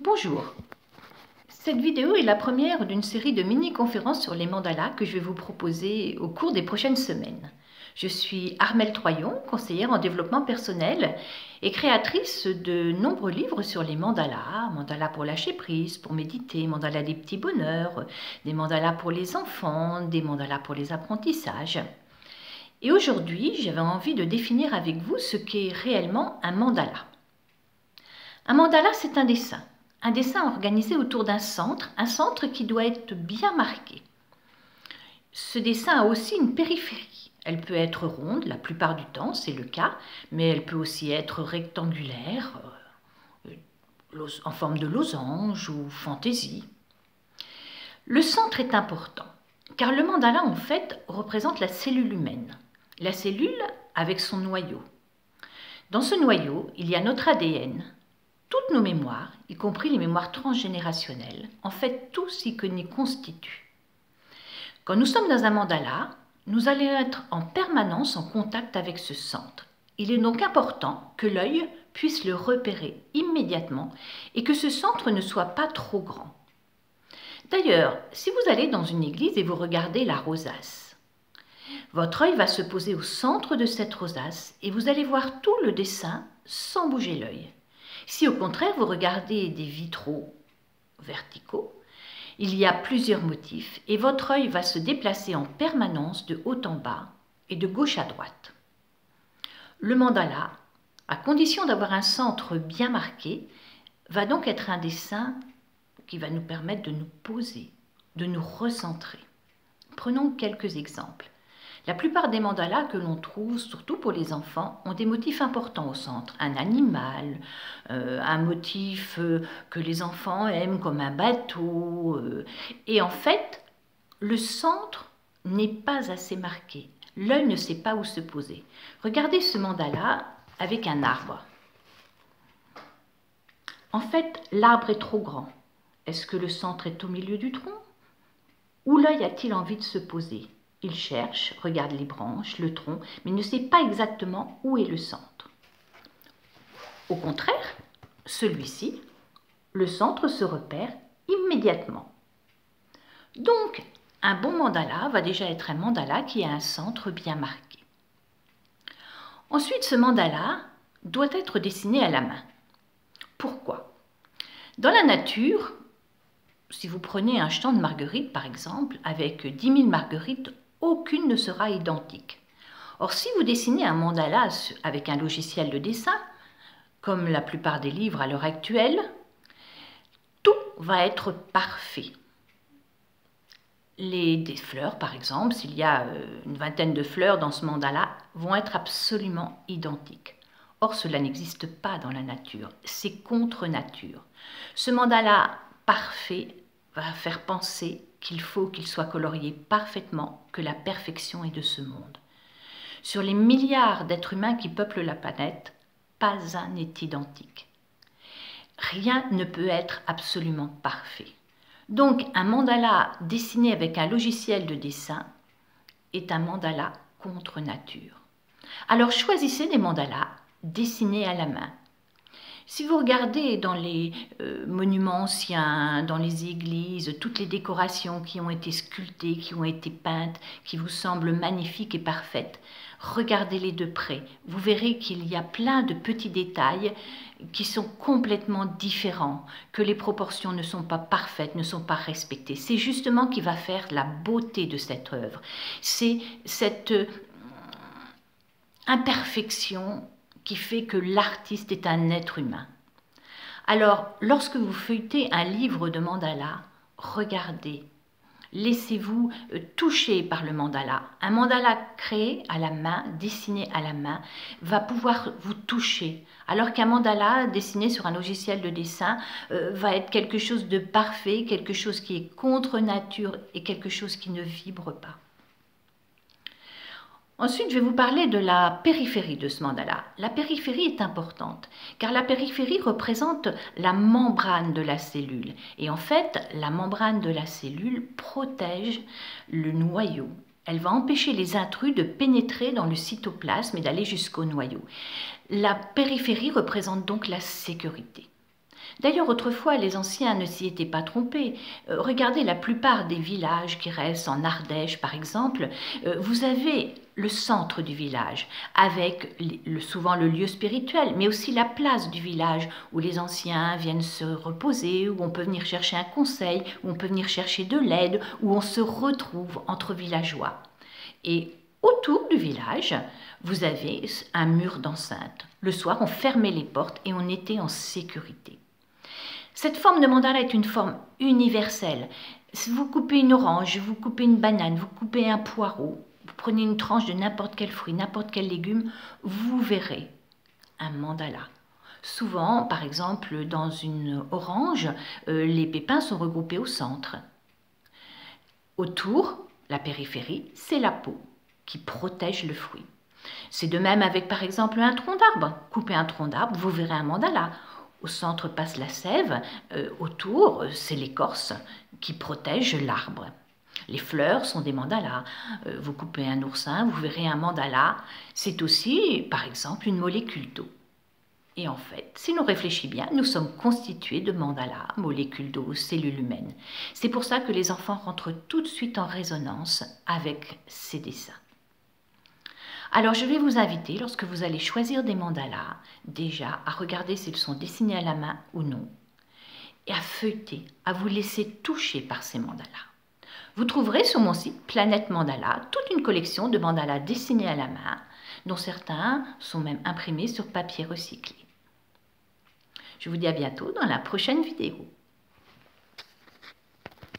Bonjour, cette vidéo est la première d'une série de mini-conférences sur les mandalas que je vais vous proposer au cours des prochaines semaines. Je suis Armelle Troyon, conseillère en développement personnel et créatrice de nombreux livres sur les mandalas, mandalas pour lâcher prise, pour méditer, mandalas des petits bonheurs, des mandalas pour les enfants, des mandalas pour les apprentissages. Et aujourd'hui, j'avais envie de définir avec vous ce qu'est réellement un mandala. Un mandala, c'est un dessin organisé autour d'un centre qui doit être bien marqué. Ce dessin a aussi une périphérie. Elle peut être ronde, la plupart du temps, c'est le cas, mais elle peut aussi être rectangulaire, en forme de losange ou fantaisie. Le centre est important, car le mandala, en fait, représente la cellule humaine. La cellule avec son noyau. Dans ce noyau, il y a notre ADN, toutes nos mémoires, y compris les mémoires transgénérationnelles, en fait tout ce qui nous constitue. Quand nous sommes dans un mandala, nous allons être en permanence en contact avec ce centre. Il est donc important que l'œil puisse le repérer immédiatement et que ce centre ne soit pas trop grand. D'ailleurs, si vous allez dans une église et vous regardez la rosace, votre œil va se poser au centre de cette rosace et vous allez voir tout le dessin sans bouger l'œil. Si au contraire vous regardez des vitraux verticaux, il y a plusieurs motifs et votre œil va se déplacer en permanence de haut en bas et de gauche à droite. Le mandala, à condition d'avoir un centre bien marqué, va donc être un dessin qui va nous permettre de nous poser, de nous recentrer. Prenons quelques exemples. La plupart des mandalas que l'on trouve, surtout pour les enfants, ont des motifs importants au centre. Un animal, un motif que les enfants aiment comme un bateau. Et en fait, le centre n'est pas assez marqué. L'œil ne sait pas où se poser. Regardez ce mandala avec un arbre. En fait, l'arbre est trop grand. Est-ce que le centre est au milieu du tronc? Où l'œil a-t-il envie de se poser? Il cherche, regarde les branches, le tronc, mais ne sait pas exactement où est le centre. Au contraire, celui-ci, le centre se repère immédiatement. Donc, un bon mandala va déjà être un mandala qui a un centre bien marqué. Ensuite, ce mandala doit être dessiné à la main. Pourquoi? Dans la nature, si vous prenez un champ de marguerites par exemple, avec 10 000 marguerites, aucune ne sera identique. Or, si vous dessinez un mandala avec un logiciel de dessin, comme la plupart des livres à l'heure actuelle, tout va être parfait. Des fleurs, par exemple, s'il y a une vingtaine de fleurs dans ce mandala, vont être absolument identiques. Or, cela n'existe pas dans la nature, c'est contre nature. Ce mandala parfait va faire penser qu'il faut qu'il soit colorié parfaitement, que la perfection est de ce monde. Sur les milliards d'êtres humains qui peuplent la planète, pas un n'est identique. Rien ne peut être absolument parfait. Donc un mandala dessiné avec un logiciel de dessin est un mandala contre nature. Alors choisissez des mandalas dessinés à la main. Si vous regardez dans les monuments anciens, dans les églises, toutes les décorations qui ont été sculptées, qui ont été peintes, qui vous semblent magnifiques et parfaites, regardez-les de près. Vous verrez qu'il y a plein de petits détails qui sont complètement différents, que les proportions ne sont pas parfaites, ne sont pas respectées. C'est justement qui va faire la beauté de cette œuvre. C'est cette imperfection qui fait que l'artiste est un être humain. Alors, lorsque vous feuilletez un livre de mandala, regardez, laissez-vous toucher par le mandala. Un mandala créé à la main, dessiné à la main, va pouvoir vous toucher, alors qu'un mandala dessiné sur un logiciel de dessin va être quelque chose de parfait, quelque chose qui est contre nature et quelque chose qui ne vibre pas. Ensuite, je vais vous parler de la périphérie de ce mandala. La périphérie est importante, car la périphérie représente la membrane de la cellule. Et en fait, la membrane de la cellule protège le noyau. Elle va empêcher les intrus de pénétrer dans le cytoplasme et d'aller jusqu'au noyau. La périphérie représente donc la sécurité. D'ailleurs, autrefois, les anciens ne s'y étaient pas trompés. Regardez la plupart des villages qui restent en Ardèche, par exemple. Vous avez le centre du village, avec souvent le lieu spirituel, mais aussi la place du village, où les anciens viennent se reposer, où on peut venir chercher un conseil, où on peut venir chercher de l'aide, où on se retrouve entre villageois. Et autour du village, vous avez un mur d'enceinte. Le soir, on fermait les portes et on était en sécurité. Cette forme de mandala est une forme universelle. Si vous coupez une orange, vous coupez une banane, vous coupez un poireau, vous prenez une tranche de n'importe quel fruit, n'importe quel légume, vous verrez un mandala. Souvent, par exemple, dans une orange, les pépins sont regroupés au centre. Autour, la périphérie, c'est la peau qui protège le fruit. C'est de même avec, par exemple, un tronc d'arbre. Coupez un tronc d'arbre, vous verrez un mandala. Au centre passe la sève, autour, c'est l'écorce qui protège l'arbre. Les fleurs sont des mandalas. Vous coupez un oursin, vous verrez un mandala. C'est aussi, par exemple, une molécule d'eau. Et en fait, si l'on réfléchit bien, nous sommes constitués de mandalas, molécules d'eau, cellules humaines. C'est pour ça que les enfants rentrent tout de suite en résonance avec ces dessins. Alors je vais vous inviter, lorsque vous allez choisir des mandalas, déjà à regarder s'ils sont dessinés à la main ou non, et à feuilleter, à vous laisser toucher par ces mandalas. Vous trouverez sur mon site Planète Mandala toute une collection de mandalas dessinés à la main, dont certains sont même imprimés sur papier recyclé. Je vous dis à bientôt dans la prochaine vidéo.